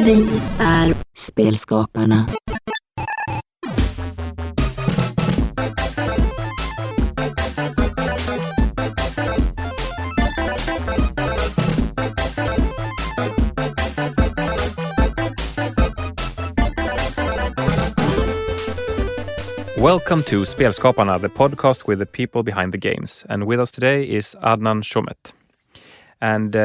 Vi är spelskaparna. Welcome to Spelskaparna, the podcast with the people behind the games. And with us today is Adnan Chaumette. And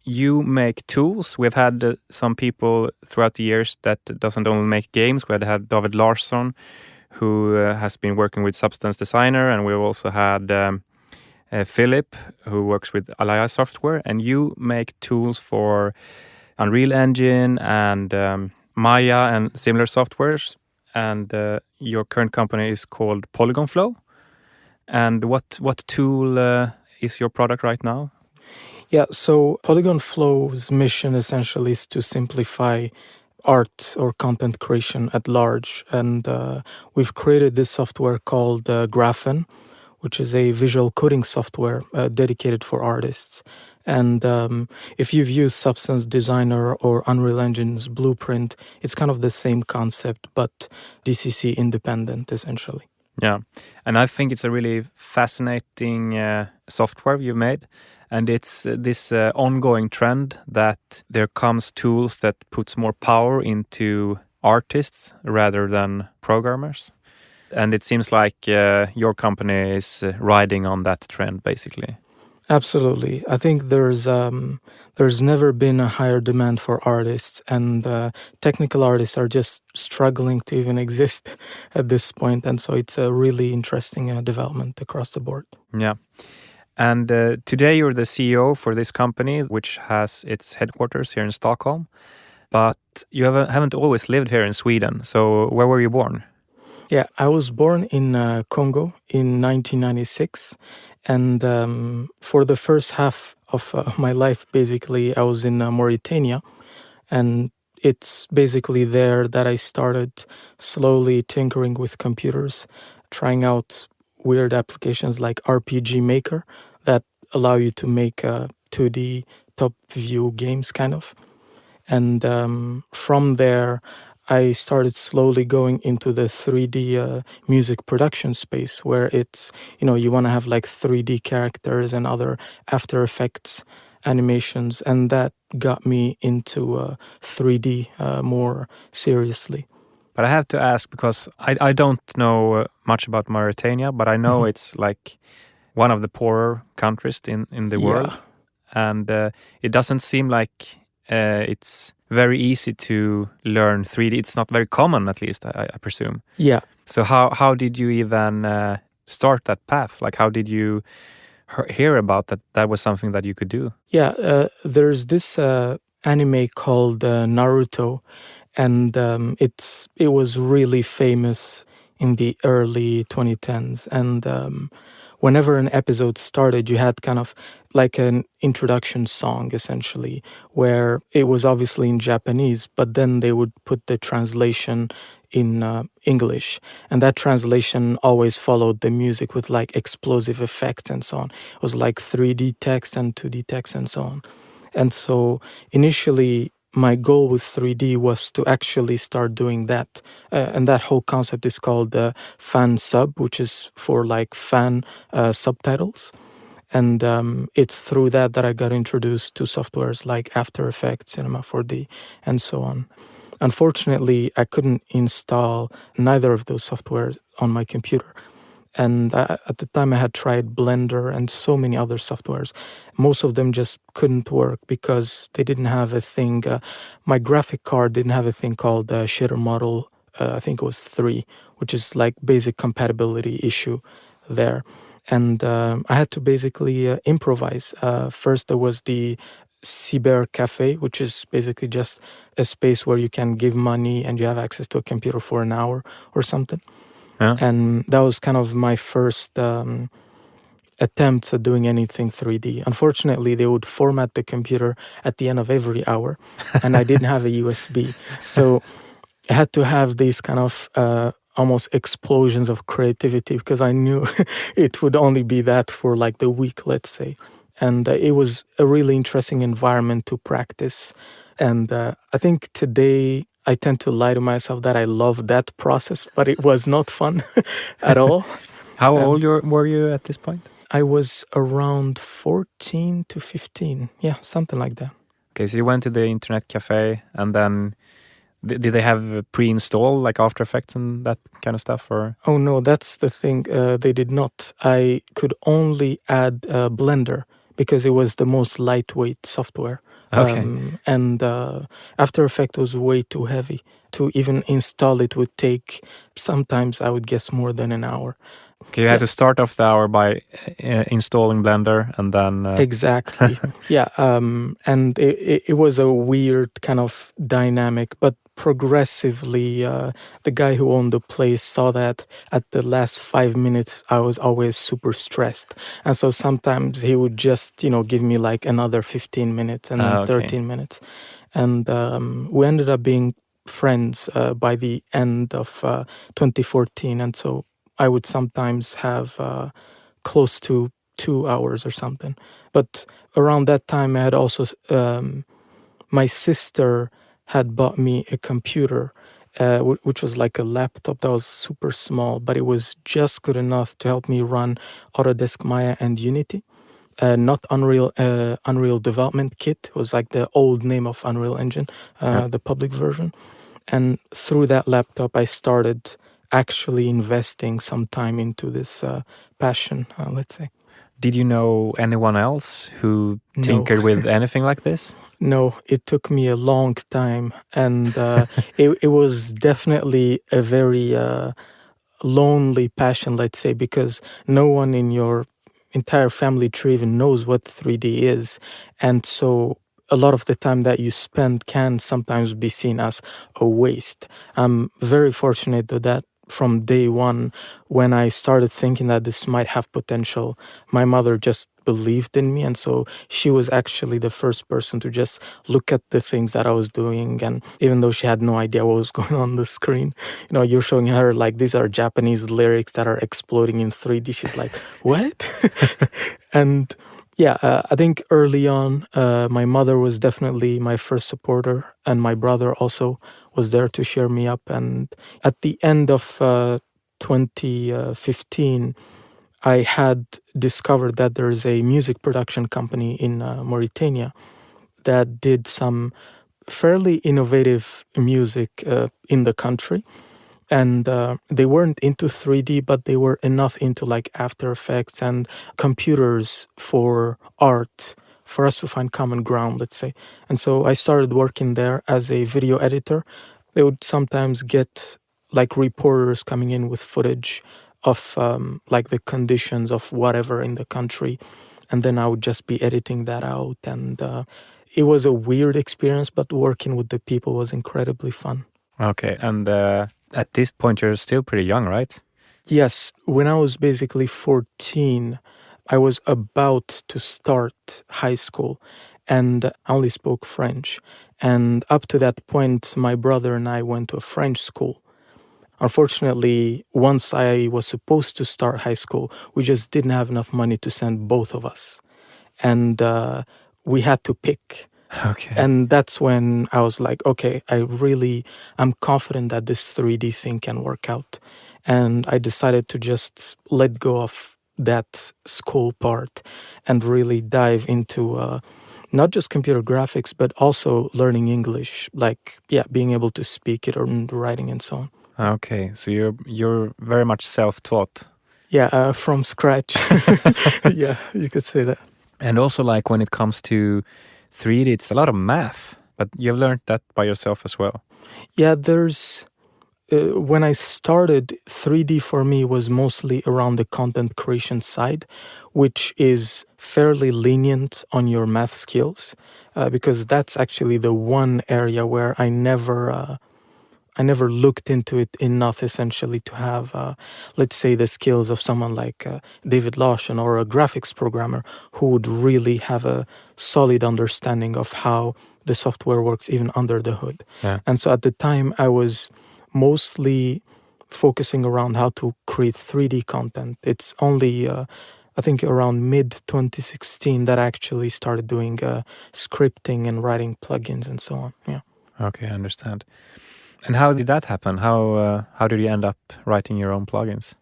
you make tools. We've had some people throughout the years that doesn't only make games. We had David Larsson, who has been working with Substance Designer. And we've also had Philip, who works with Alaya Software. And you make tools for Unreal Engine and Maya and similar softwares. And your current company is called Polygonflow. And what tool is your product right now? Yeah, so Polygonflow's mission essentially is to simplify art or content creation at large. And we've created this software called GraphN, which is a visual coding software dedicated for artists. And if you've used Substance Designer or Unreal Engine's Blueprint, it's kind of the same concept, but DCC independent, essentially. Yeah, and I think it's a really fascinating software you've made. And it's this ongoing trend that there comes tools that puts more power into artists rather than programmers. And it seems like your company is riding on that trend, basically. Absolutely. I think there's never been a higher demand for artists, and technical artists are just struggling to even exist at this point. And so it's a really interesting development across the board. Yeah. And today you're the CEO for this company, which has its headquarters here in Stockholm. But you haven't always lived here in Sweden. So where were you born? Yeah, I was born in Congo in 1996. And for the first half of my life, basically, I was in Mauritania. And it's basically there that I started slowly tinkering with computers, trying out weird applications like RPG Maker that allow you to make 2D top view games, kind of. And from there, I started slowly going into the 3D music production space, where it's, you want to have like 3D characters and other After Effects animations. And that got me into 3D more seriously. But I have to ask, because I don't know much about Mauritania, but I know it's like one of the poorer countries in the world. And it doesn't seem like it's very easy to learn 3D. It's not very common, at least, I presume. Yeah. So how did you even start that path? Like, how did you hear about that was something that you could do? Yeah, there's this anime called Naruto. And it was really famous in the early 2010s. And whenever an episode started, you had kind of like an introduction song, essentially, where it was obviously in Japanese, but then they would put the translation in English. And that translation always followed the music with like explosive effects and so on. It was like 3D text and 2D text and so on. And so initially, my goal with 3D was to actually start doing that. And that whole concept is called fan sub, which is for like fan subtitles. And it's through that I got introduced to softwares like After Effects, Cinema 4D, and so on. Unfortunately, I couldn't install neither of those softwares on my computer. And at the time, I had tried Blender and so many other softwares. Most of them just couldn't work because they didn't have a thing. My graphic card didn't have a thing called shader model. I think it was 3, which is like basic compatibility issue there. And I had to basically improvise. First, there was the Cyber Cafe, which is basically just a space where you can give money and you have access to a computer for an hour or something. Yeah. And that was kind of my first attempts at doing anything 3D. Unfortunately, they would format the computer at the end of every hour, and I didn't have a USB. So I had to have these kind of almost explosions of creativity because I knew it would only be that for like the week, let's say. And it was a really interesting environment to practice. And I think today I tend to lie to myself that I love that process, but it was not fun at all. How old were you at this point? I was around 14 to 15. Yeah, something like that. Okay, so you went to the internet cafe, and then did they have pre-installed like After Effects and that kind of stuff? Or Oh no, that's the thing. They did not. I could only add Blender because it was the most lightweight software. Okay. And After Effects was way too heavy. To even install it would take, sometimes I would guess, more than an hour. Okay, you had to start off the hour by installing Blender, and then Exactly. Yeah. And it was a weird kind of dynamic, but progressively, the guy who owned the place saw that at the last 5 minutes, I was always super stressed. And so sometimes he would just, give me like another 15 minutes and then 13 minutes. And we ended up being friends by the end of 2014. And so I would sometimes have close to 2 hours or something. But around that time, I had also, my sister had bought me a computer, which was like a laptop that was super small, but it was just good enough to help me run Autodesk Maya and Unity. Not Unreal Development Kit. It was like the old name of Unreal Engine, the public version. And through that laptop, I started actually investing some time into this passion, let's say. Did you know anyone else who tinkered with anything like this? No, it took me a long time, and it was definitely a very lonely passion, let's say, because no one in your entire family tree even knows what 3D is. And so a lot of the time that you spend can sometimes be seen as a waste. I'm very fortunate though that from day one, when I started thinking that this might have potential, my mother just believed in me. And so she was actually the first person to just look at the things that I was doing. And even though she had no idea what was going on the screen, you're showing her like, these are Japanese lyrics that are exploding in 3D. She's like, what? And yeah, I think early on, my mother was definitely my first supporter, and my brother also was there to cheer me up. And at the end of 2015, I had discovered that there is a music production company in Mauritania that did some fairly innovative music in the country. And they weren't into 3D, but they were enough into like After Effects and computers for art for us to find common ground, let's say. And so I started working there as a video editor. They would sometimes get like reporters coming in with footage of like the conditions of whatever in the country. And then I would just be editing that out. And it was a weird experience, but working with the people was incredibly fun. Okay, and at this point, you're still pretty young, right? Yes, when I was basically 14, I was about to start high school, and I only spoke French. And up to that point, my brother and I went to a French school. Unfortunately, once I was supposed to start high school, we just didn't have enough money to send both of us. And we had to pick. Okay. And that's when I was like, okay, I'm confident that this 3D thing can work out. And I decided to just let go of that school part and really dive into not just computer graphics, but also learning English, like, being able to speak it or writing and so on. Okay, so you're very much self-taught. Yeah, from scratch. Yeah, you could say that. And also, like, when it comes to 3D, it's a lot of math, but you've learned that by yourself as well. Yeah, when I started, 3D for me was mostly around the content creation side, which is fairly lenient on your math skills, because that's actually the one area where I never looked into it enough, essentially, to have, let's say, the skills of someone like David Lawson or a graphics programmer who would really have a solid understanding of how the software works even under the hood. Yeah. And so at the time, I was mostly focusing around how to create 3D content. It's only I think around mid-2016 that I actually started doing scripting and writing plugins and so on. Yeah. Okay, I understand. And how did that happen? How did you end up writing your own plugins?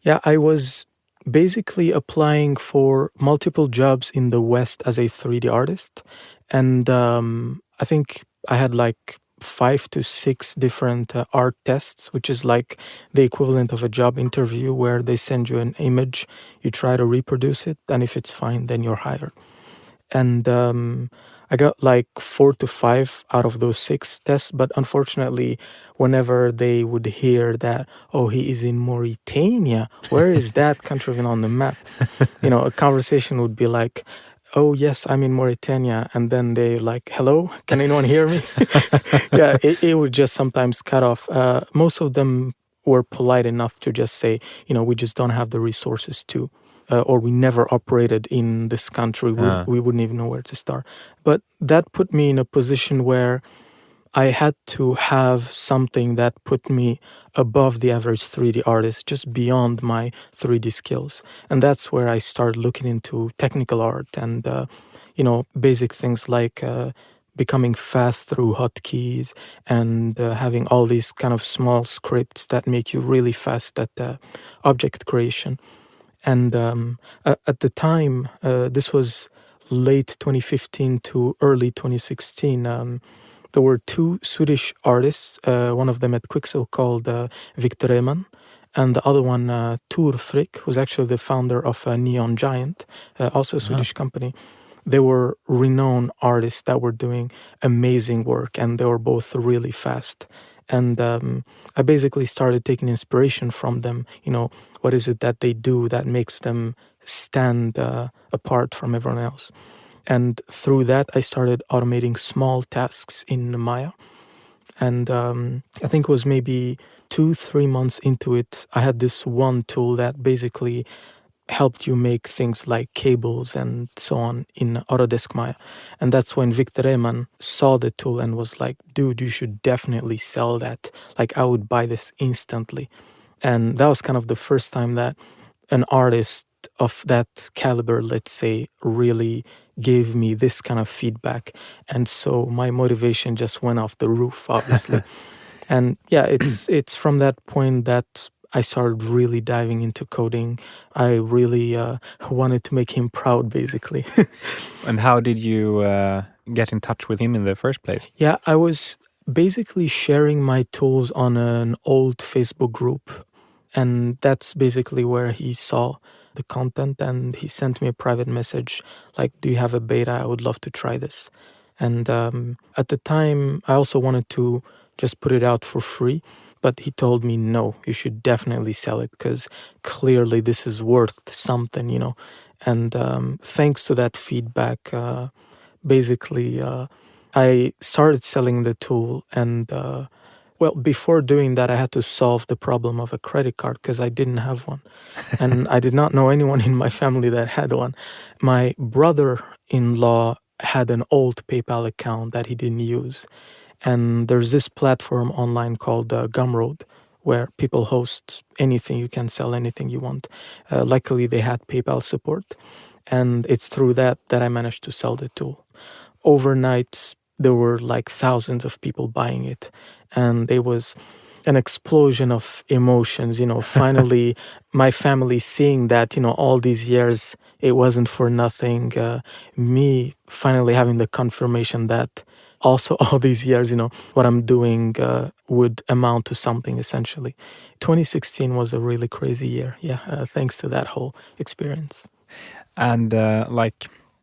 Yeah, I was basically applying for multiple jobs in the West as a 3D artist. And I think I had like 5 to 6 different art tests, which is like the equivalent of a job interview where they send you an image, you try to reproduce it, and if it's fine, then you're hired. And I got like 4 to 5 out of those 6 tests. But unfortunately, whenever they would hear that, oh, he is in Mauritania, where is that country even on the map? A conversation would be like, oh, yes, I'm in Mauritania. And then they're like, hello, can anyone hear me? Yeah, it would just sometimes cut off. Most of them were polite enough to just say, we just don't have the resources to. Or we never operated in this country. We wouldn't even know where to start. But that put me in a position where I had to have something that put me above the average 3D artist, just beyond my 3D skills. And that's where I started looking into technical art and, basic things like becoming fast through hotkeys and having all these kind of small scripts that make you really fast at object creation. And at the time, this was late 2015 to early 2016, there were 2 Swedish artists, one of them at Quixel called Victor Eman, and the other one, Tor Frick, who's actually the founder of Neon Giant, also a Swedish company. They were renowned artists that were doing amazing work, and they were both really fast. And I basically started taking inspiration from them. What is it that they do that makes them stand apart from everyone else? And through that, I started automating small tasks in Maya. And I think it was maybe 2-3 months into it, I had this one tool that basically helped you make things like cables and so on in Autodesk Maya. And that's when Victor Eman saw the tool and was like, dude, you should definitely sell that. Like, I would buy this instantly. And that was kind of the first time that an artist of that caliber, let's say, really gave me this kind of feedback. And so my motivation just went off the roof, obviously. And yeah, it's from that point that I started really diving into coding. I really wanted to make him proud, basically. And how did you get in touch with him in the first place? Yeah, I was basically sharing my tools on an old Facebook group. And that's basically where he saw the content, and he sent me a private message like, do you have a beta? I would love to try this. And at the time, I also wanted to just put it out for free. But he told me, no, you should definitely sell it because clearly this is worth something, And thanks to that feedback, basically, I started selling the tool. And before doing that, I had to solve the problem of a credit card because I didn't have one. And I did not know anyone in my family that had one. My brother-in-law had an old PayPal account that he didn't use. And there's this platform online called Gumroad, where people host anything. You can sell anything you want. Luckily, they had PayPal support. And it's through that I managed to sell the tool. Overnight, there were like thousands of people buying it. And it was an explosion of emotions. Finally, my family seeing that, all these years, it wasn't for nothing. Me finally having the confirmation that also all these years, what I'm doing would amount to something, essentially. 2016 was a really crazy year. Yeah, thanks to that whole experience. And I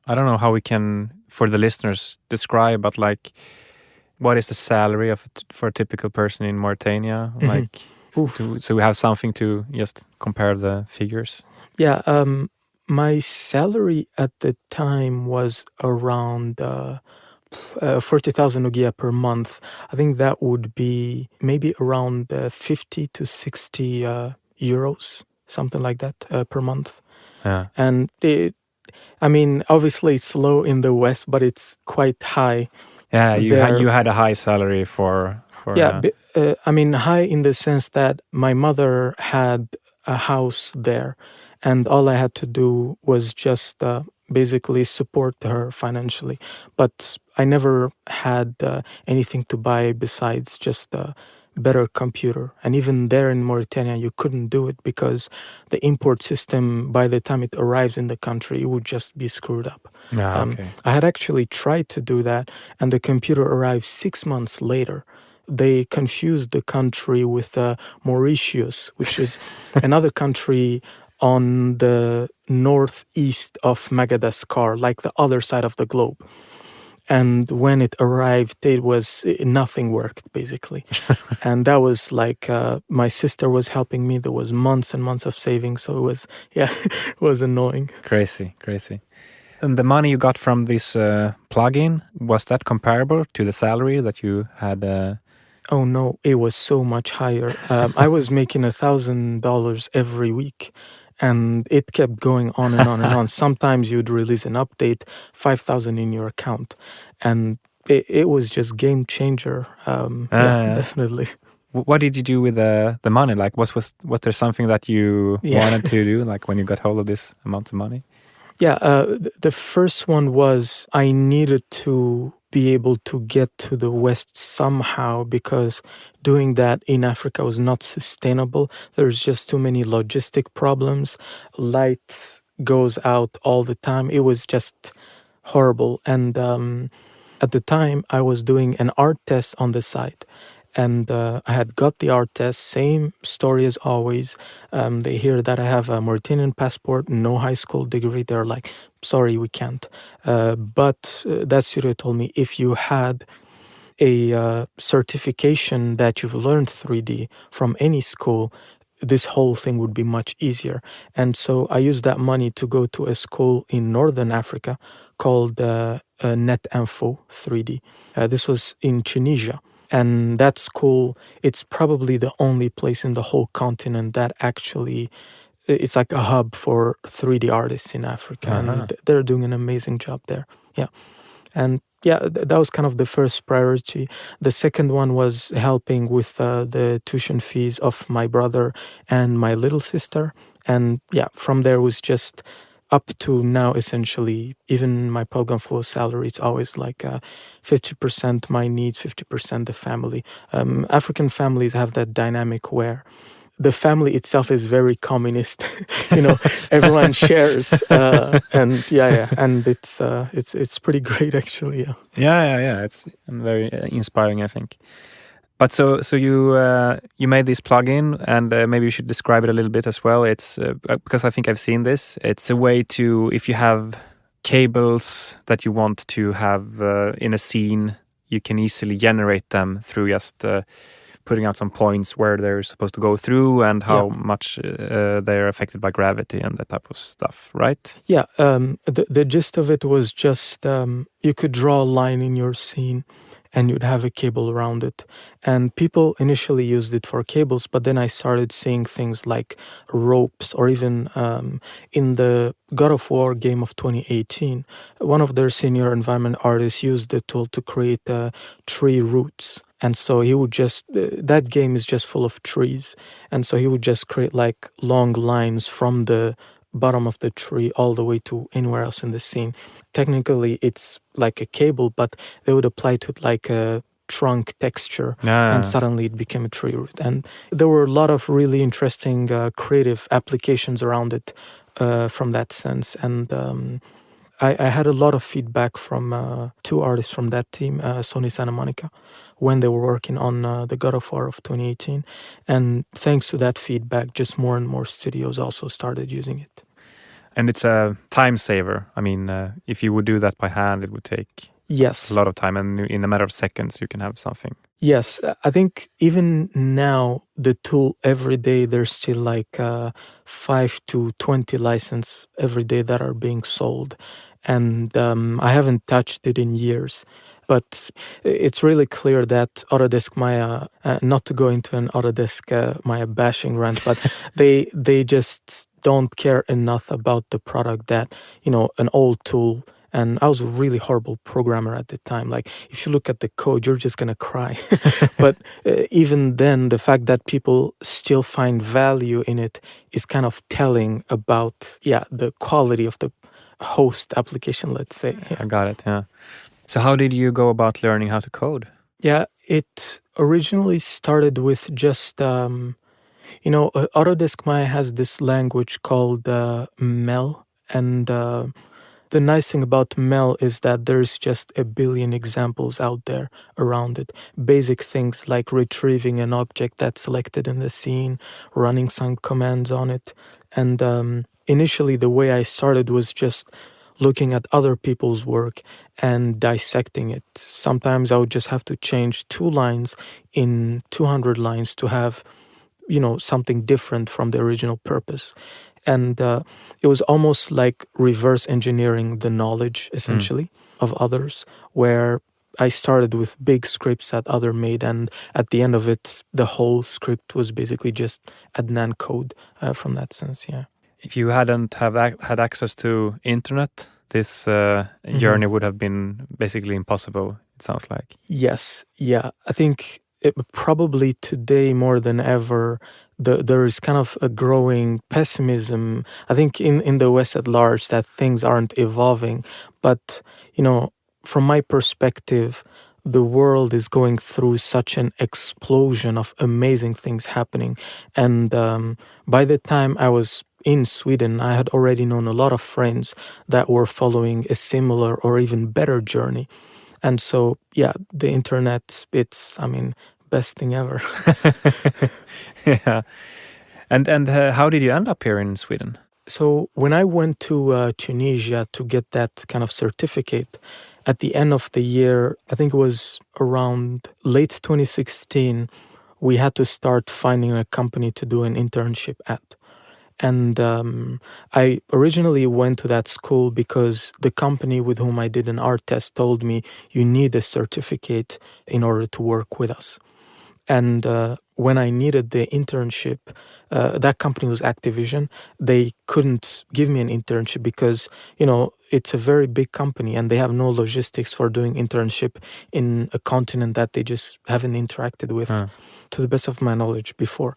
don't know how we can, for the listeners, describe, but what is the salary for a typical person in Mauritania? So we have something to just compare the figures. Yeah, my salary at the time was around 40,000 Ugia per month. I think that would be maybe around 50 to 60 euros, something like that per month. Yeah. And obviously it's low in the West, but it's quite high. Yeah, you had a high salary for yeah, high in the sense that my mother had a house there, and all I had to do was just basically support her financially. But I never had anything to buy besides just a better computer. And even there in Mauritania, you couldn't do it because the import system, by the time it arrives in the country, it would just be screwed up. Okay. I had actually tried to do that, and the computer arrived 6 months later. They confused the country with Mauritius, which is another country on the northeast of Madagascar, like the other side of the globe. And when it arrived, nothing worked basically. And that was like my sister was helping me. There was months and months of savings, so it was it was annoying. Crazy. And the money you got from this plugin, was that comparable to the salary that you had? Oh no, it was so much higher. I was making $1,000 every week, and it kept going on and on and on. Sometimes you'd release an update, 5,000 in your account, and it was just game changer. Definitely. What did you do with the money? Like, was there something that you wanted to do? Like when you got hold of this amount of money? Yeah, the first one was I needed to be able to get to the West somehow, because doing that in Africa was not sustainable. There's just too many logistic problems. Light goes out all the time. It was just horrible. And at the time, I was doing an art test on the side. And I had got the art test, same story as always. They hear that I have a Mauritanian passport, no high school degree. They're like, sorry, we can't. But that studio told me, if you had a certification that you've learned 3D from any school, this whole thing would be much easier. And so I used that money to go to a school in Northern Africa called Net Info 3D. This was in Tunisia. And that school, it's probably the only place in the whole continent that actually, it's like a hub for 3D artists in Africa. And they're doing an amazing job there. Yeah. And that was kind of the first priority. The second one was helping with the tuition fees of my brother and my little sister. And from there was just up to now, essentially, even my Polygonflow salary, it's always like 50% my needs, 50% the family. African families have that dynamic where the family itself is very communist. Everyone shares, and and it's pretty great actually. Yeah. It's very inspiring, I think. But so you made this plugin, and maybe you should describe it a little bit as well. It's because I think I've seen this. It's a way to, if you have cables that you want to have in a scene, you can easily generate them through just putting out some points where they're supposed to go through and how much they're affected by gravity and that type of stuff, right? Yeah. The gist of it was just you could draw a line in your scene, and you'd have a cable around it. And people initially used it for cables, but then I started seeing things like ropes, or even in the God of War game of 2018, one of their senior environment artists used the tool to create tree roots. And so he would that game is just full of trees. And so he would just create like long lines from the bottom of the tree all the way to anywhere else in the scene. Technically, it's like a cable, but they would apply to it like a trunk texture, and suddenly it became a tree root. And there were a lot of really interesting creative applications around it from that sense. And I had a lot of feedback from two artists from that team, Sony Santa Monica, when they were working on the God of War of 2018. And thanks to that feedback, just more and more studios also started using it. And it's a time saver. I mean, if you would do that by hand, it would take a lot of time. And in a matter of seconds, you can have something. Yes. I think even now, the tool every day, there's still like 5 to 20 licenses every day that are being sold. And I haven't touched it in years. But it's really clear that Autodesk Maya, not to go into an Autodesk Maya bashing rant, but they just don't care enough about the product that, an old tool And I was a really horrible programmer at the time. Like, if you look at the code, you're just going to cry. But even then, the fact that people still find value in it is kind of telling about, the quality of the host application, let's say. I got it, yeah. So how did you go about learning how to code? Yeah, it originally started with just, Autodesk Maya has this language called MEL. And the nice thing about MEL is that there's just a billion examples out there around it. Basic things like retrieving an object that's selected in the scene, running some commands on it. And initially, the way I started was just looking at other people's work and dissecting it. Sometimes I would just have to change 2 lines in 200 lines to have, something different from the original purpose. And it was almost like reverse engineering the knowledge, essentially, of others, where I started with big scripts that other made, and at the end of it, the whole script was basically just Adnan code from that sense, yeah. If you hadn't had access to internet, this journey would have been basically impossible, it sounds like. Yes, yeah. I think probably today more than ever, there is kind of a growing pessimism, I think, in the West at large, that things aren't evolving. But, from my perspective, the world is going through such an explosion of amazing things happening. And by the time I was in Sweden, I had already known a lot of friends that were following a similar or even better journey. And so, the internet, it's, best thing ever. Yeah. And how did you end up here in Sweden? So when I went to Tunisia to get that kind of certificate, at the end of the year, I think it was around late 2016, we had to start finding a company to do an internship at. And I originally went to that school because the company with whom I did an art test told me, you need a certificate in order to work with us. And when I needed the internship, that company was Activision. They couldn't give me an internship because, it's a very big company and they have no logistics for doing internship in a continent that they just haven't interacted with, to the best of my knowledge, before.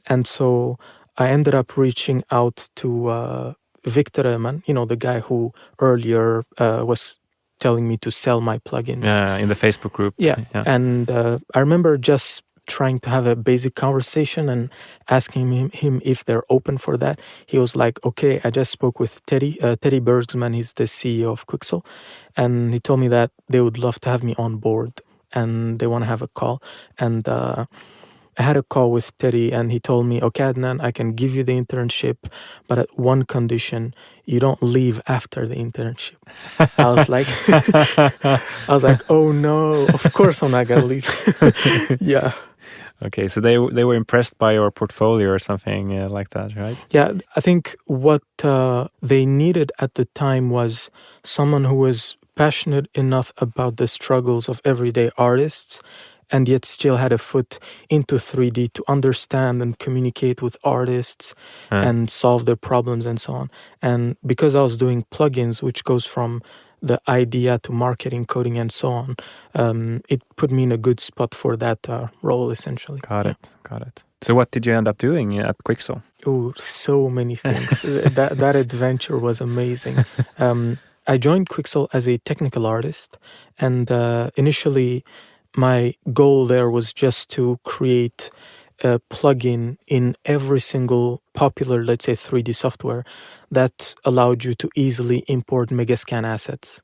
And so I ended up reaching out to Victor Eman, the guy who earlier was telling me to sell my plugins. Yeah, in the Facebook group. Yeah. And I remember just trying to have a basic conversation and asking him if they're open for that. He was like, okay, I just spoke with Teddy Bergsman, he's the CEO of Quixel, and he told me that they would love to have me on board and they want to have a call. And I had a call with Teddy and he told me, okay, Adnan, I can give you the internship, but at one condition, you don't leave after the internship. I was like, oh no, of course I'm not going to leave. Yeah. Okay, so they were impressed by your portfolio or something like that, right? Yeah, I think what they needed at the time was someone who was passionate enough about the struggles of everyday artists and yet still had a foot into 3D to understand and communicate with artists and solve their problems and so on. And because I was doing plugins, which goes from the idea to marketing, coding, and so on, it put me in a good spot for that role, essentially. Got it. So what did you end up doing at Quixel? Oh, so many things. that adventure was amazing. I joined Quixel as a technical artist, and initially my goal there was just to create a plugin in every single popular, let's say, 3D software that allowed you to easily import Megascan assets.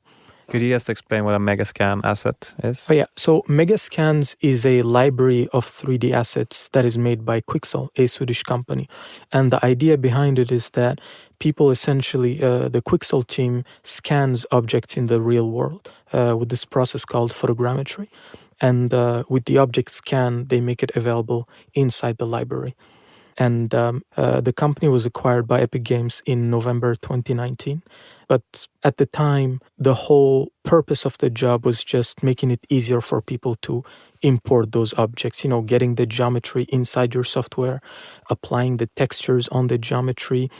Could you just explain what a Megascan asset is? Oh yeah, so Megascans is a library of 3D assets that is made by Quixel, a Swedish company. And the idea behind it is that people essentially, the Quixel team scans objects in the real world with this process called photogrammetry. And with the object scan, they make it available inside the library. And the company was acquired by Epic Games in November 2019. But at the time, the whole purpose of the job was just making it easier for people to import those objects, getting the geometry inside your software, applying the textures on the geometry,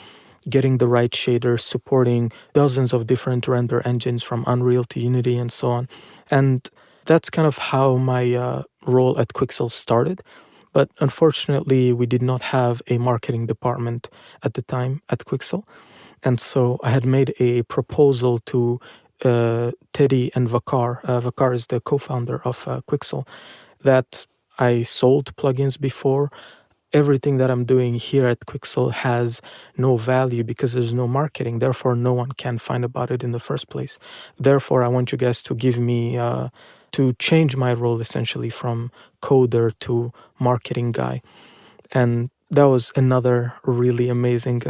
getting the right shaders, supporting dozens of different render engines from Unreal to Unity and so on. And that's kind of how my role at Quixel started. But unfortunately, we did not have a marketing department at the time at Quixel. And so I had made a proposal to Teddy and Vakar. Vakar is the co-founder of Quixel, that I sold plugins before. Everything that I'm doing here at Quixel has no value because there's no marketing. Therefore, no one can find about it in the first place. Therefore, I want you guys to give me, to change my role essentially from coder to marketing guy. And that was another really amazing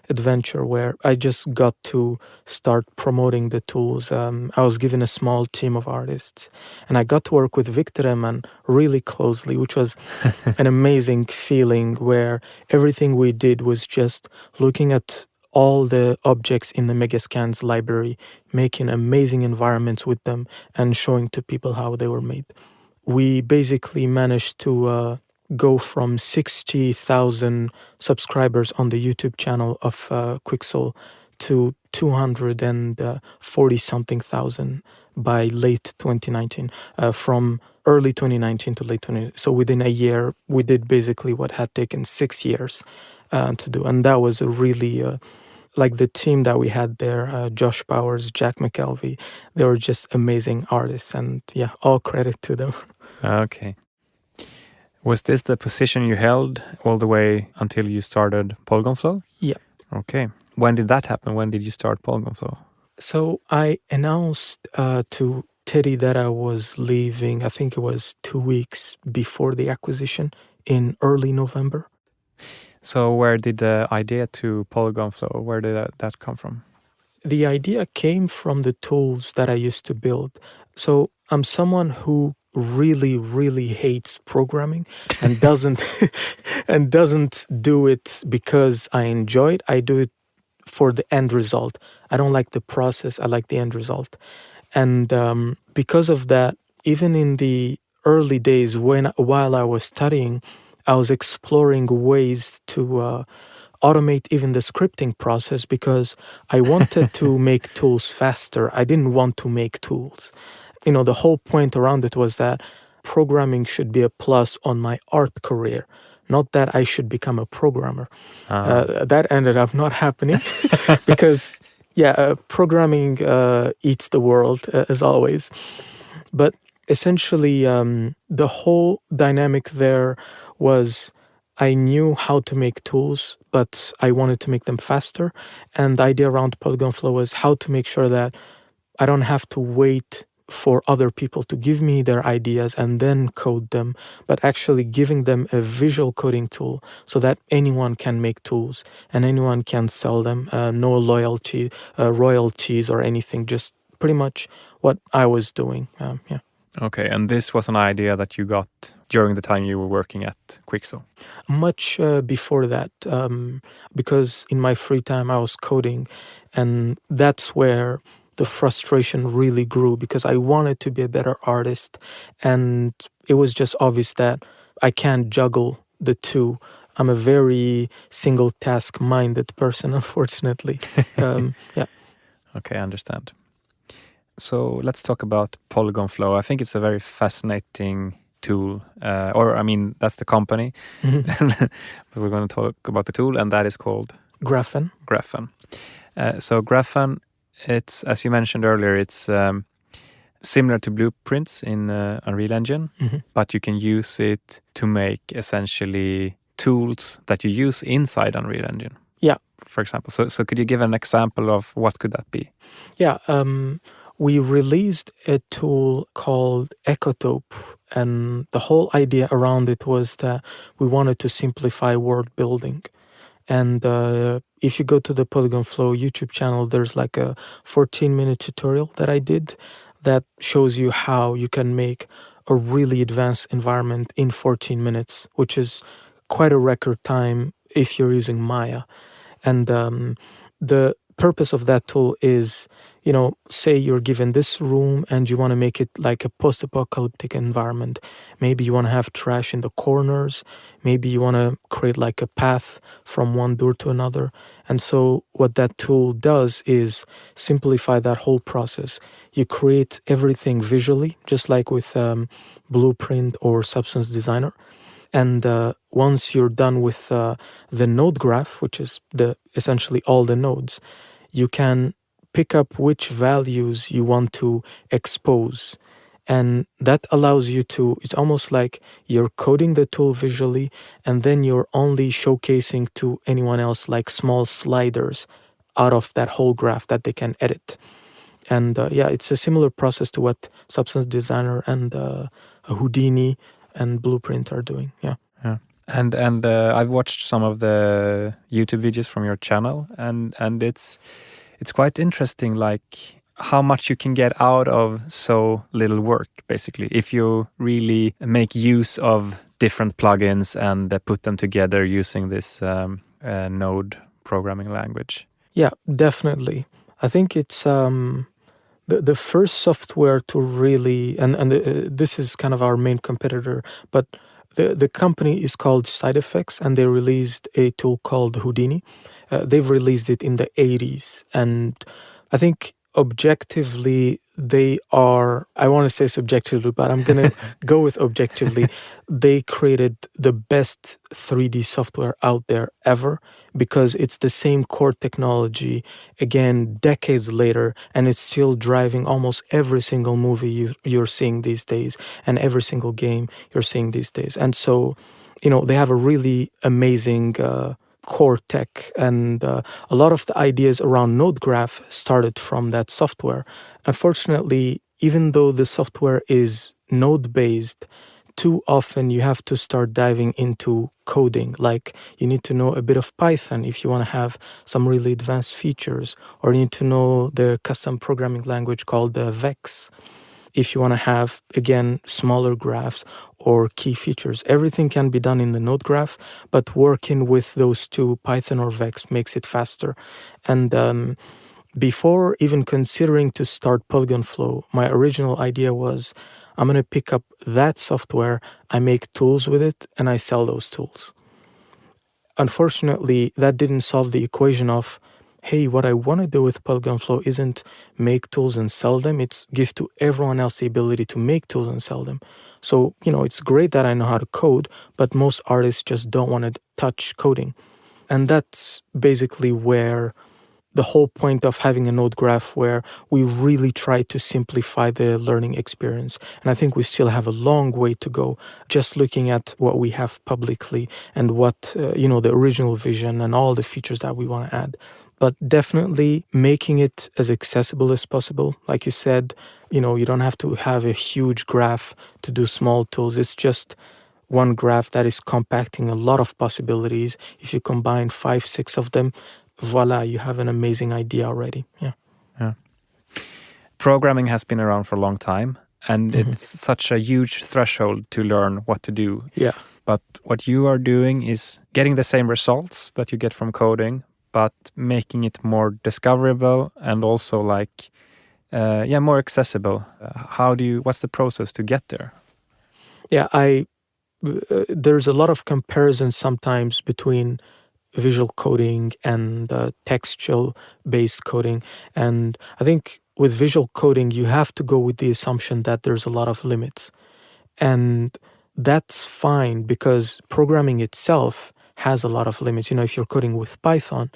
adventure where I just got to start promoting the tools. I was given a small team of artists, and I got to work with Victor Eman really closely, which was an amazing feeling where everything we did was just looking at all the objects in the Megascans library, making amazing environments with them, and showing to people how they were made. We basically managed to go from 60,000 subscribers on the YouTube channel of Quixel to 240-something thousand by late 2019, from early 2019 to late 2019. So within a year, we did basically what had taken 6 years to do. And that was a really, like the team that we had there, Josh Powers, Jack McKelvey, they were just amazing artists. And yeah, all credit to them. Okay. Was this the position you held all the way until you started Polygonflow? Yeah. Okay. When did that happen? When did you start Polygonflow? So I announced to Teddy that I was leaving, I think it was 2 weeks before the acquisition in early November. So where did the idea to Polygonflow, where did that come from? The idea came from the tools that I used to build. So I'm someone who really hates programming and doesn't do it because I enjoy it. I do it for the end result. I don't like the process, I like the end result. And because of that, even in the early days while I was studying, I was exploring ways to automate even the scripting process because I wanted to make tools faster. I didn't want to make tools. You know, the whole point around it was that programming should be a plus on my art career, not that I should become a programmer. That ended up not happening because, programming eats the world, as always. But essentially, the whole dynamic there was I knew how to make tools, but I wanted to make them faster. And the idea around Polygonflow was how to make sure that I don't have to wait for other people to give me their ideas and then code them, but actually giving them a visual coding tool so that anyone can make tools and anyone can sell them. No royalties or anything, just pretty much what I was doing. Okay, and this was an idea that you got during the time you were working at Quixel? Much before that, because in my free time I was coding, and that's where the frustration really grew because I wanted to be a better artist, and it was just obvious that I can't juggle the two. I'm a very single task minded person, unfortunately. Okay, I understand. So let's talk about Polygonflow. I think it's a very fascinating tool, that's the company. But we're going to talk about the tool, and that is called GraphN. So GraphN, it's, as you mentioned earlier, it's similar to blueprints in Unreal Engine, but you can use it to make essentially tools that you use inside Unreal Engine. Yeah. For example. So could you give an example of what could that be? Yeah. We released a tool called Ecotope, and the whole idea around it was that we wanted to simplify world building. And if you go to the Polygonflow YouTube channel, there's like a 14-minute tutorial that I did that shows you how you can make a really advanced environment in 14 minutes, which is quite a record time if you're using Maya. And the purpose of that tool is, say you're given this room and you want to make it like a post-apocalyptic environment. Maybe you want to have trash in the corners. Maybe you want to create like a path from one door to another. And so what that tool does is simplify that whole process. You create everything visually, just like with Blueprint or Substance Designer. And once you're done with the node graph, which is essentially all the nodes, you can pick up which values you want to expose. And that allows you to, it's almost like you're coding the tool visually, and then you're only showcasing to anyone else like small sliders out of that whole graph that they can edit. And it's a similar process to what Substance Designer and Houdini and Blueprint are doing. Yeah. And I've watched some of the YouTube videos from your channel, and it's quite interesting, like how much you can get out of so little work, basically, if you really make use of different plugins and put them together using this node programming language. Yeah, definitely. I think it's the first software to really, and this is kind of our main competitor, but the company is called Side Effects, and they released a tool called Houdini. They've released it in the 80s, and I think objectively they are, I want to say subjectively, but I'm going to go with objectively. They created the best 3D software out there ever, because it's the same core technology, again, decades later, and it's still driving almost every single movie you're seeing these days and every single game you're seeing these days. And so, they have a really amazing core tech, and a lot of the ideas around Node Graph started from that software. Unfortunately, even though the software is node-based, too often you have to start diving into coding. Like, you need to know a bit of Python if you want to have some really advanced features, or you need to know the custom programming language called Vex if you want to have, again, smaller graphs or key features. Everything can be done in the node graph, but working with those two, Python or Vex, makes it faster. And before even considering to start Polygonflow, my original idea was, I'm going to pick up that software, I make tools with it, and I sell those tools. Unfortunately, that didn't solve the equation of, hey, what I want to do with Polygonflow isn't make tools and sell them, it's give to everyone else the ability to make tools and sell them. So, it's great that I know how to code, but most artists just don't want to touch coding. And that's basically where the whole point of having a node graph, where we really try to simplify the learning experience. And I think we still have a long way to go, just looking at what we have publicly and what, the original vision and all the features that we want to add. But definitely making it as accessible as possible. Like you said, you don't have to have a huge graph to do small tools. It's just one graph that is compacting a lot of possibilities. If you combine 5, 6 of them, voila, you have an amazing idea already. Yeah. Programming has been around for a long time, and it's such a huge threshold to learn what to do. Yeah. But what you are doing is getting the same results that you get from coding, but making it more discoverable and also more accessible. What's the process to get there? Yeah, there's a lot of comparisons sometimes between visual coding and textual-based coding. And I think with visual coding, you have to go with the assumption that there's a lot of limits. And that's fine, because programming itself has a lot of limits. If you're coding with Python,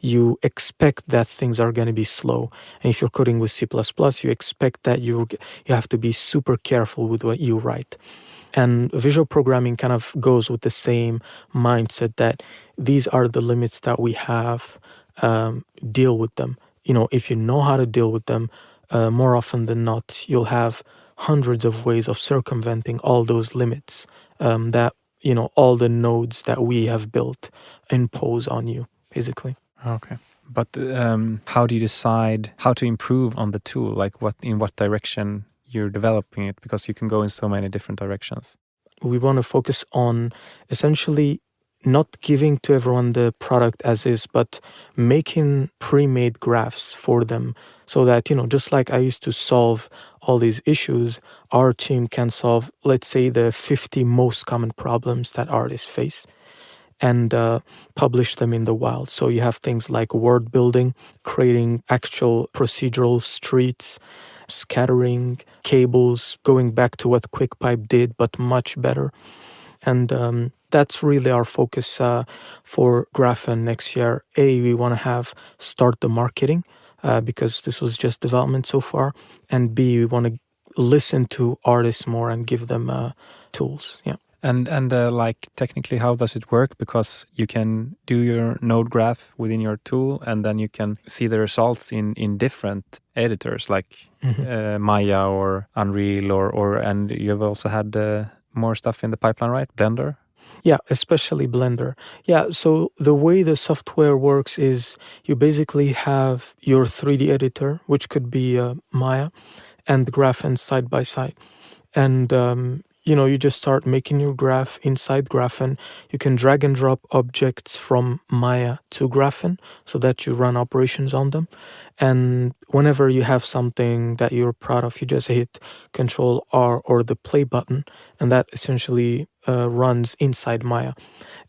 you expect that things are going to be slow. And if you're coding with C++, you expect that you have to be super careful with what you write. And visual programming kind of goes with the same mindset that these are the limits that we have, deal with them. If you know how to deal with them, more often than not, you'll have hundreds of ways of circumventing all those limits that all the nodes that we have built impose on you, basically. Okay. But how do you decide how to improve on the tool? Like in what direction you're developing it? Because you can go in so many different directions. We want to focus on essentially not giving to everyone the product as is, but making pre-made graphs for them so that, just like I used to solve all these issues, our team can solve, let's say, the 50 most common problems that artists face and publish them in the wild. So you have things like word building, creating actual procedural streets, scattering, cables, going back to what QuickPipe did, but much better. And that's really our focus for GraphN next year. We want to start the marketing because this was just development so far. And B, we want to listen to artists more and give them tools. Yeah. And like technically, how does it work? Because you can do your node graph within your tool, and then you can see the results in different editors like Maya or Unreal, and you have also had more stuff in the pipeline, right? Blender. Yeah, especially Blender. Yeah, so the way the software works is you basically have your 3D editor, which could be Maya, and GraphN side by side. And you just start making your graph inside GraphN. You can drag and drop objects from Maya to GraphN so that you run operations on them. And whenever you have something that you're proud of, you just hit Control R or the play button, and that essentially runs inside Maya.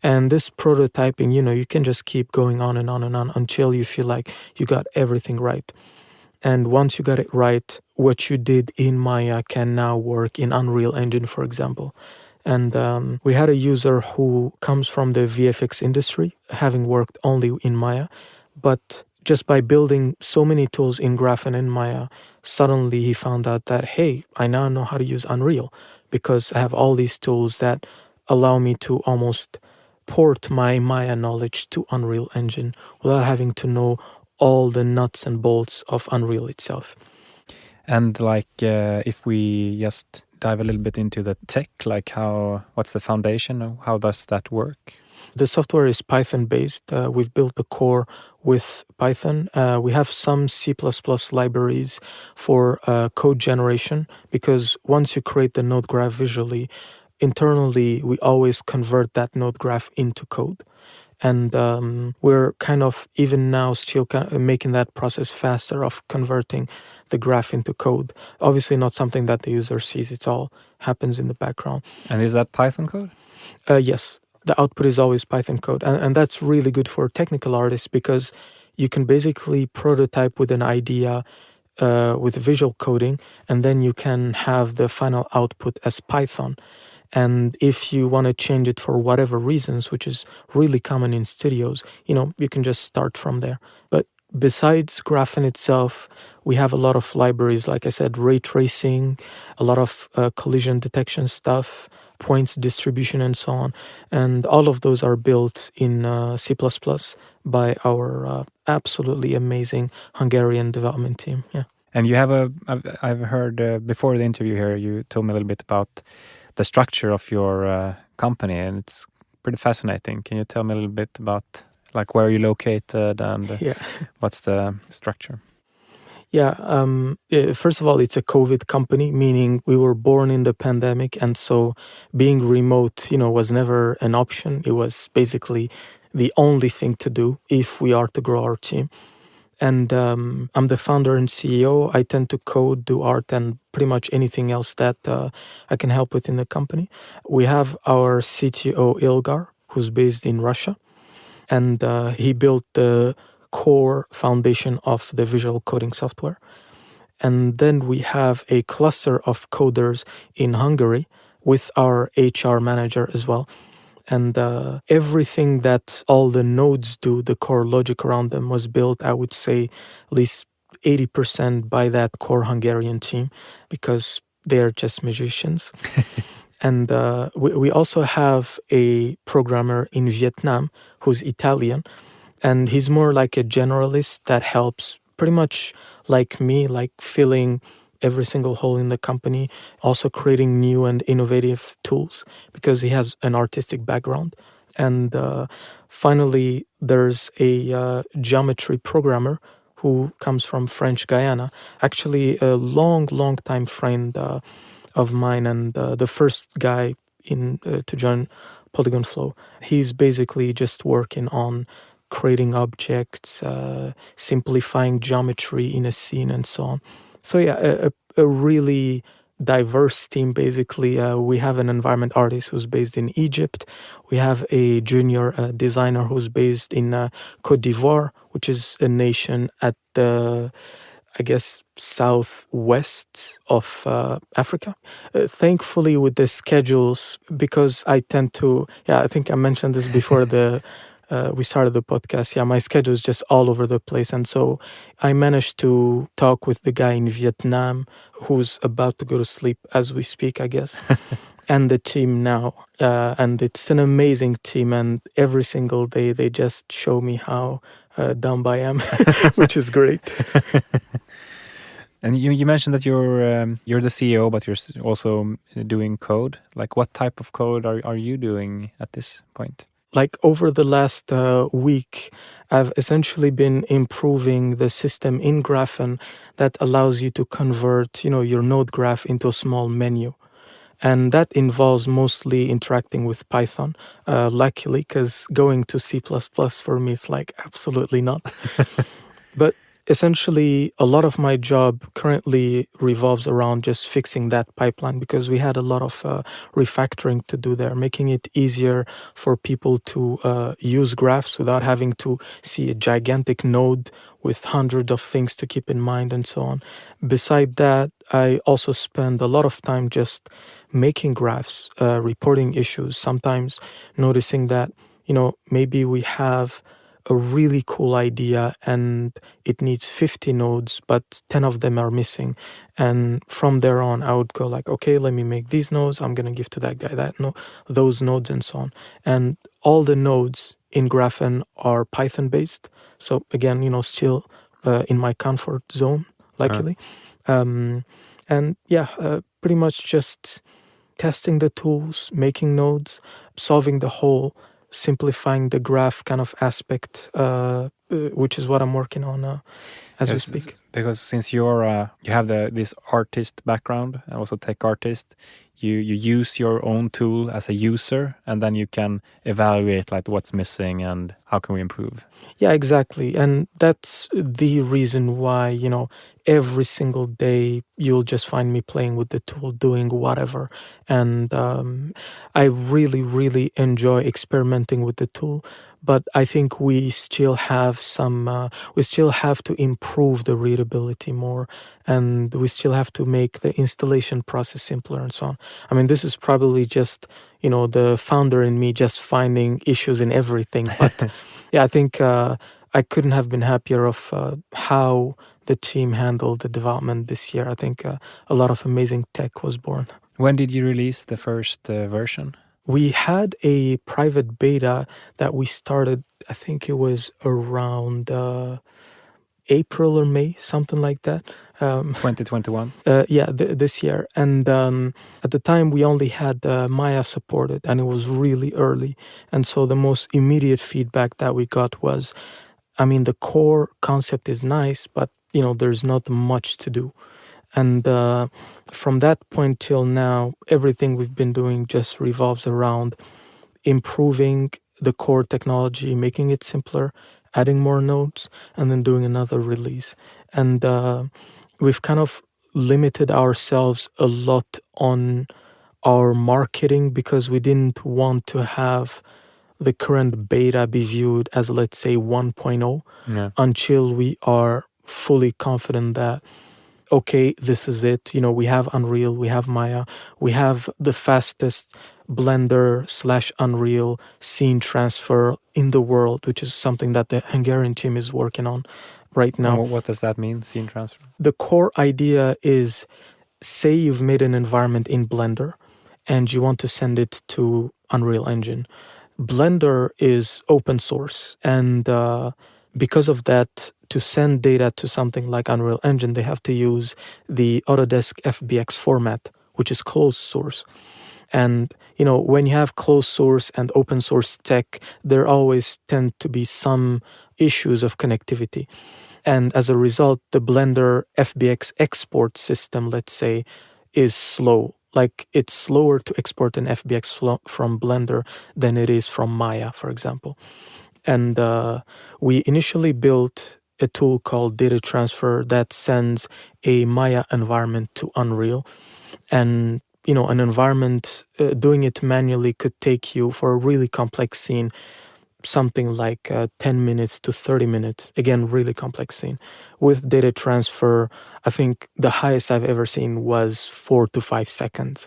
And this prototyping, you can just keep going on and on and on until you feel like you got everything right. And once you got it right, what you did in Maya can now work in Unreal Engine, for example. And we had a user who comes from the VFX industry, having worked only in Maya. But just by building so many tools in GraphN and Maya, suddenly he found out that, hey, I now know how to use Unreal because I have all these tools that allow me to almost port my Maya knowledge to Unreal Engine without having to know all the nuts and bolts of Unreal itself. And if we just dive a little bit into the tech, what's the foundation? How does that work? The software is Python based. We've built the core with Python. We have some C++ libraries for code generation because once you create the node graph visually, internally we always convert that node graph into code. And we're kind of even now still making that process faster of converting the graph into code. Obviously not something that the user sees. It all happens in the background. And is that Python code? Yes. The output is always Python code. And that's really good for technical artists because you can basically prototype with an idea with visual coding, and then you can have the final output as Python. And if you want to change it for whatever reasons, which is really common in studios, you can just start from there. But besides GraphN itself, we have a lot of libraries, like I said, ray tracing, a lot of collision detection stuff, points distribution, and so on. And all of those are built in C++ by our absolutely amazing Hungarian development team. Yeah. And you have I've heard before the interview here, you told me a little bit about the structure of your company, and it's pretty fascinating. Can you tell me a little bit about where you're located and what's the structure? Yeah, first of all, it's a COVID company, meaning we were born in the pandemic, and so being remote, was never an option. It was basically the only thing to do if we are to grow our team. And I'm the founder and CEO. I tend to code, do art, and pretty much anything else that I can help with in the company. We have our CTO, Ilgar, who's based in Russia. And he built the core foundation of the visual coding software. And then we have a cluster of coders in Hungary with our HR manager as well. And everything that all the nodes do, the core logic around them, was built, I would say, at least 80% by that core Hungarian team because they're just magicians. And we also have a programmer in Vietnam who's Italian. And he's more like a generalist that helps pretty much like me, filling every single hole in the company, also creating new and innovative tools because he has an artistic background. And finally, there's a geometry programmer who comes from French Guyana, actually a long time friend of mine and the first guy to join Polygonflow. He's basically just working on creating objects, simplifying geometry in a scene, and so on. So yeah, a really diverse team. Basically, we have an environment artist who's based in Egypt. We have a junior designer who's based in Côte d'Ivoire, which is a nation at the, I guess, southwest of Africa. Thankfully, with the schedules, because I tend to, I think I mentioned this before we started the podcast. Yeah, my schedule is just all over the place. And so I managed to talk with the guy in Vietnam who's about to go to sleep as we speak, I guess, and the team now. And it's an amazing team. And every single day they just show me how dumb I am, which is great. And you mentioned that you're the CEO, but you're also doing code. Like, what type of code are you doing at this point? Like over the last week, I've essentially been improving the system in GraphN that allows you to convert, your node graph into a small menu. And that involves mostly interacting with Python, luckily, because going to C++ for me is like absolutely not. But essentially, a lot of my job currently revolves around just fixing that pipeline, because we had a lot of refactoring to do there, making it easier for people to use graphs without having to see a gigantic node with hundreds of things to keep in mind and so on. Beside that, I also spend a lot of time just making graphs, reporting issues, sometimes noticing that, maybe we have a really cool idea and it needs 50 nodes, but 10 of them are missing. And from there on, I would go like, okay, let me make these nodes. I'm going to give to that guy those nodes and so on. And all the nodes in GraphN are Python based. So again, still in my comfort zone, luckily. Pretty much just testing the tools, making nodes, solving the whole simplifying the graph kind of aspect, which is what I'm working on as we speak. Because since you have this artist background and also tech artist, you use your own tool as a user, and then you can evaluate like what's missing and how can we improve. Yeah, exactly. And that's the reason why, every single day you'll just find me playing with the tool, doing whatever. And I really, really enjoy experimenting with the tool. But I think we still have to improve the readability more, and we still have to make the installation process simpler and so on. I mean, this is probably just, the founder in me just finding issues in everything. But yeah, I think I couldn't have been happier of how the team handled the development this year. I think a lot of amazing tech was born. When did you release the first version? We had a private beta that we started, I think it was around April or May, something like that. 2021? This year. And at the time, we only had Maya supported, and it was really early. And so the most immediate feedback that we got was, the core concept is nice, but, there's not much to do. And from that point till now, everything we've been doing just revolves around improving the core technology, making it simpler, adding more nodes, and then doing another release. And we've kind of limited ourselves a lot on our marketing, because we didn't want to have the current beta be viewed as, let's say, 1.0 until we are fully confident that, okay, this is it. We have Unreal, we have Maya, we have the fastest Blender/Unreal scene transfer in the world, which is something that the Hungarian team is working on right now. What does that mean, scene transfer? The core idea is, say you've made an environment in Blender and you want to send it to Unreal Engine. Blender is open source, and because of that, to send data to something like Unreal Engine, they have to use the Autodesk FBX format, which is closed source. And, when you have closed source and open source tech, there always tend to be some issues of connectivity. And as a result, the Blender FBX export system, let's say, is slow. like it's slower to export an from Blender than it is from Maya, for example. And we initially built a tool called data transfer that sends a Maya environment to Unreal. And, an environment, doing it manually could take you, for a really complex scene, something like 10 minutes to 30 minutes. Again, really complex scene. With data transfer, I think the highest I've ever seen was 4 to 5 seconds.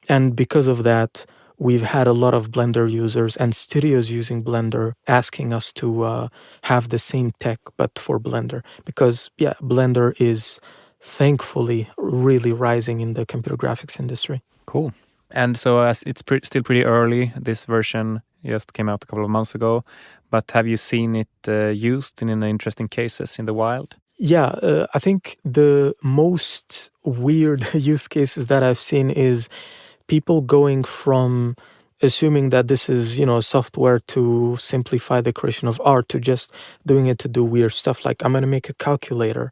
And because of that, we've had a lot of Blender users and studios using Blender asking us to have the same tech, but for Blender. Because, Blender is thankfully really rising in the computer graphics industry. Cool. And so as it's still pretty early, this version just came out a couple of months ago, but have you seen it used in interesting cases in the wild? Yeah, I think the most weird use cases that I've seen is people going from assuming that this is, software to simplify the creation of art to just doing it to do weird stuff like I'm going to make a calculator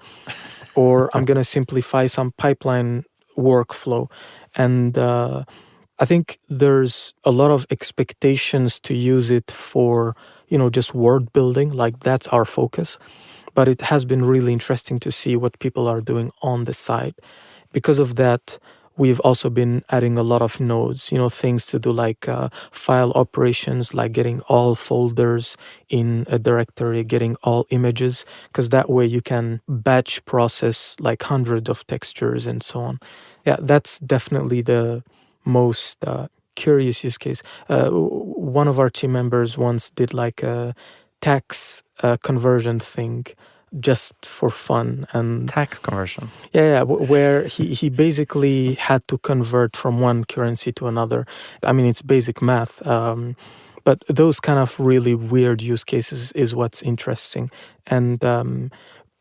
or I'm going to simplify some pipeline workflow. And I think there's a lot of expectations to use it for, just word building, like that's our focus. But it has been really interesting to see what people are doing on the side. Because of that, we've also been adding a lot of nodes, things to do like file operations, like getting all folders in a directory, getting all images, because that way you can batch process like hundreds of textures and so on. Yeah, that's definitely the most curious use case. One of our team members once did like a tax conversion thing just for fun. And tax conversion. Where he basically had to convert from one currency to another. I mean, it's basic math. But those kind of really weird use cases is what's interesting. And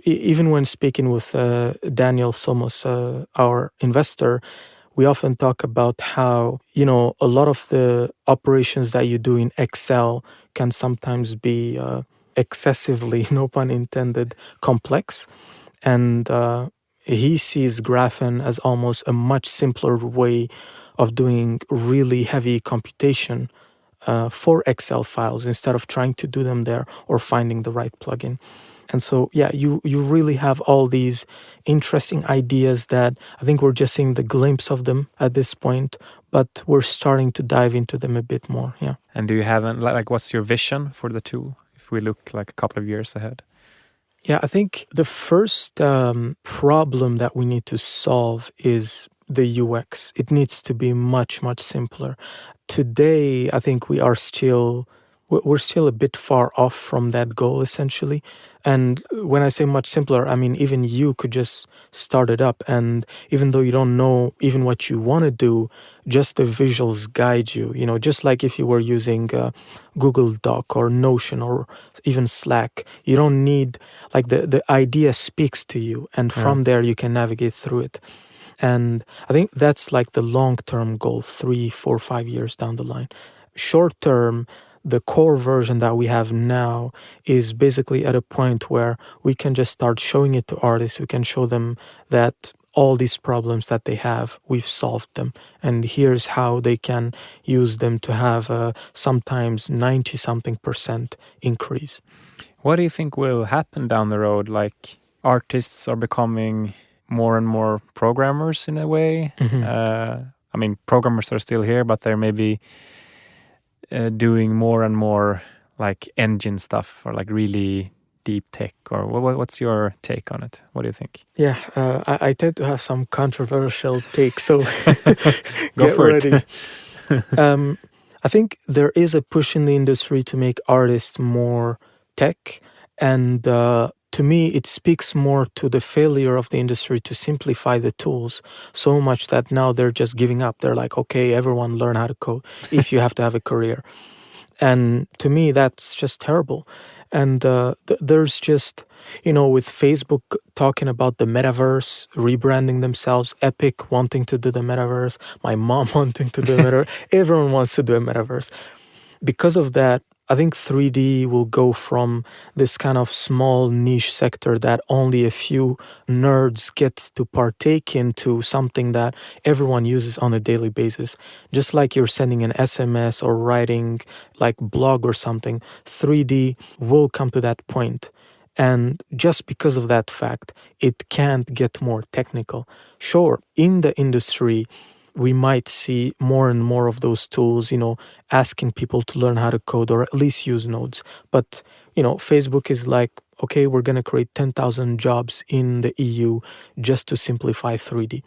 even when speaking with Daniel Somos, our investor, we often talk about how, a lot of the operations that you do in Excel can sometimes be excessively, no pun intended, complex. And he sees GraphN as almost a much simpler way of doing really heavy computation for Excel files instead of trying to do them there or finding the right plugin. And so, you really have all these interesting ideas that I think we're just seeing the glimpse of them at this point, but we're starting to dive into them a bit more. Yeah. And do you have what's your vision for the tool if we look like a couple of years ahead? Yeah, I think the first problem that we need to solve is the UX. It needs to be much, much simpler. Today, I think we're still a bit far off from that goal, essentially. And when I say much simpler, I mean, even you could just start it up. And even though you don't know even what you want to do, just the visuals guide you, just like if you were using Google Doc or Notion or even Slack, you don't need, like the idea speaks to you. And from there, you can navigate through it. And I think that's like the long-term goal, 3, 4, 5 years down the line. Short-term, the core version that we have now is basically at a point where we can just start showing it to artists. We can show them that all these problems that they have, we've solved them. And here's how they can use them to have a sometimes 90-something% increase. What do you think will happen down the road? Like artists are becoming more and more programmers in a way. I mean, programmers are still here, but they're maybe doing more and more like engine stuff or like really deep tech. Or what's your take on it? What do you think? Yeah, I tend to have some controversial takes, so Go get for ready. it. I think there is a push in the industry to make artists more tech, and to me, it speaks more to the failure of the industry to simplify the tools so much that now they're just giving up. They're like, okay, everyone learn how to code if you have to have a career. And to me, that's just terrible. And there's just, with Facebook talking about the metaverse, rebranding themselves, Epic wanting to do the metaverse, my mom wanting to do the metaverse, everyone wants to do a metaverse. Because of that, I think 3D will go from this kind of small niche sector that only a few nerds get to partake into something that everyone uses on a daily basis. Just like you're sending an SMS or writing like blog or something, 3D will come to that point. And just because of that fact, it can't get more technical. Sure, in the industry, we might see more and more of those tools, asking people to learn how to code or at least use nodes. But, Facebook is like, okay, we're going to create 10,000 jobs in the EU just to simplify 3D.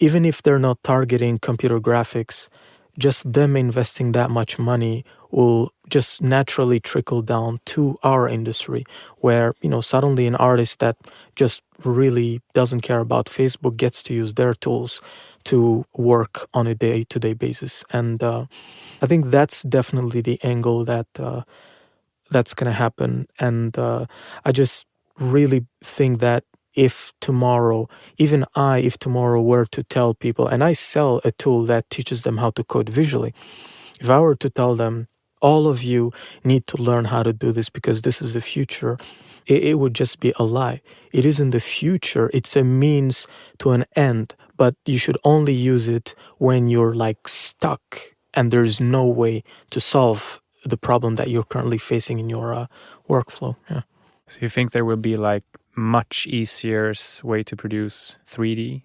Even if they're not targeting computer graphics, just them investing that much money will just naturally trickle down to our industry where, suddenly an artist that just really doesn't care about Facebook gets to use their tools to work on a day-to-day basis. And I think that's definitely the angle that's going to happen. And I just really think that if tomorrow were to tell people, and I sell a tool that teaches them how to code visually, if I were to tell them, all of you need to learn how to do this because this is the future, it would just be a lie. It isn't the future, it's a means to an end, but you should only use it when you're like stuck and there's no way to solve the problem that you're currently facing in your workflow. Yeah. So you think there will be like much easier way to produce 3D?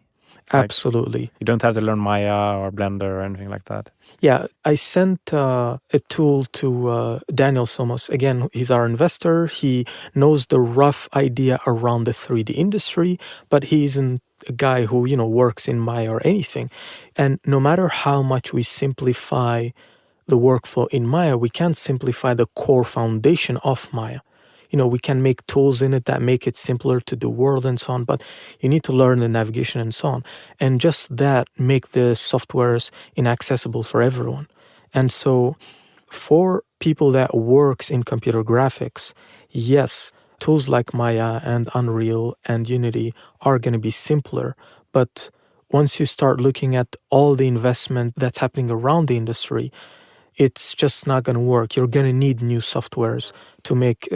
Absolutely. Like, you don't have to learn Maya or Blender or anything like that. Yeah, I sent a tool to Daniel Somos. Again, he's our investor. He knows the rough idea around the 3D industry, but he isn't a guy who, works in Maya or anything. And no matter how much we simplify the workflow in Maya, we can't simplify the core foundation of Maya. We can make tools in it that make it simpler to do world and so on, but you need to learn the navigation and so on. And just that make the softwares inaccessible for everyone. And so for people that works in computer graphics, yes, tools like Maya and Unreal and Unity are going to be simpler. But once you start looking at all the investment that's happening around the industry, it's just not going to work. You're going to need new softwares to make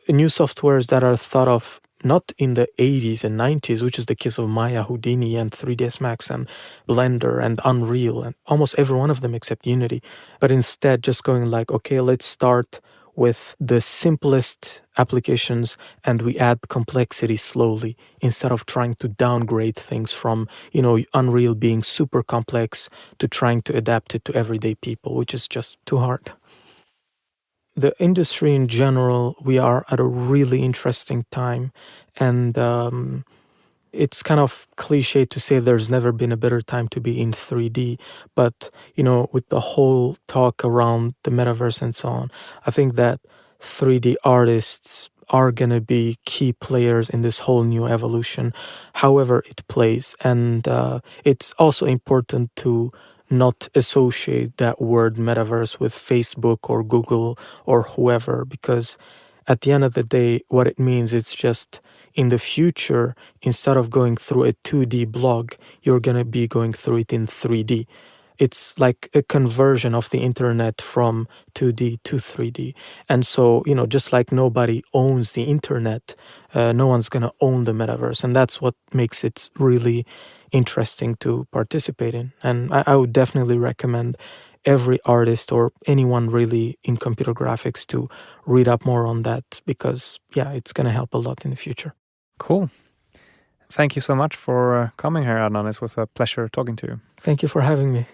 new softwares that are thought of not in the 80s and 90s, which is the case of Maya, Houdini, and 3ds Max, and Blender, and Unreal, and almost every one of them except Unity. But instead, just going like, okay, let's start with the simplest applications and we add complexity slowly instead of trying to downgrade things from, Unreal being super complex to trying to adapt it to everyday people, which is just too hard. The industry in general, we are at a really interesting time, and it's kind of cliche to say there's never been a better time to be in 3D, but with the whole talk around the metaverse and so on, I think that 3D artists are going to be key players in this whole new evolution, however it plays. And it's also important to not associate that word metaverse with Facebook or Google or whoever, because at the end of the day, what it means is just in the future, instead of going through a 2D blog, you're going to be going through it in 3D. It's like a conversion of the internet from 2D to 3D. And so, just like nobody owns the internet, no one's going to own the metaverse. And that's what makes it really interesting to participate in. And I would definitely recommend every artist or anyone really in computer graphics to read up more on that because, it's going to help a lot in the future. Cool. Thank you so much for coming here, Adnan. It was a pleasure talking to you. Thank you for having me.